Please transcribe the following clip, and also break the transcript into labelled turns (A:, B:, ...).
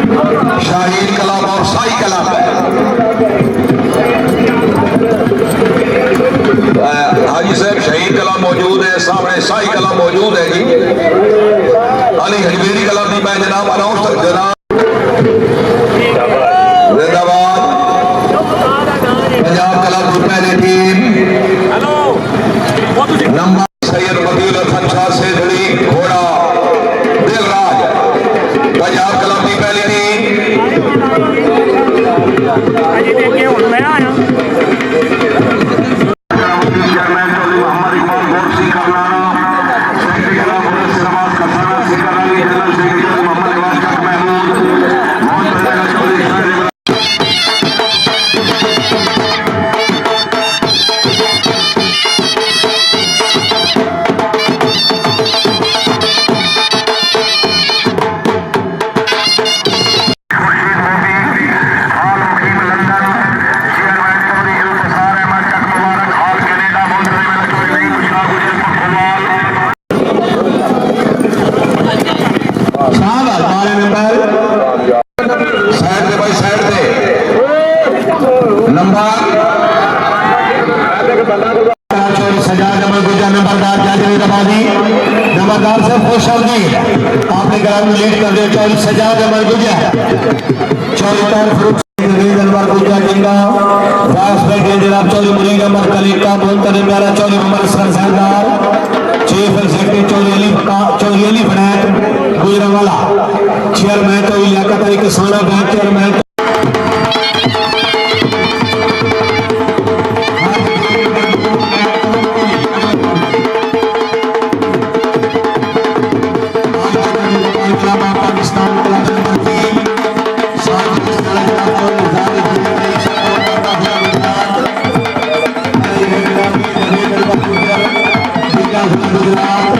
A: Shaheen club और Sai club हाजी साहब शहीद क्लब मौजूद है, सामने साई क्लब मौजूद है जी। अली हजमेरी क्लब की मैं जनाब अनाउंस जनाब जिंदाबाद पंजाब क्लब की पहली टीम नंबर सैयद वकील हसन शाह से जुड़ी घोड़ा दिलराज पंजाब क्लब की पहली टीम नंबरदार से खुशहाली आपने ग्राउंड लेट कर दिया। चौरी सजाद अमर गुजा चौरी तौर फरूक अमर गुजा जिंदा फास्ट बैठे जनाब चौरी मुनीर अमर कलीम का मोहतरम प्यारा चौरी उमर असगर सरदार चीफ एग्जीक्यूटिव चौरी अली फनैत गुजरांवाला चेयरमैन तो लियाकत अली किसाना बैंक चेयरमैन गुजरात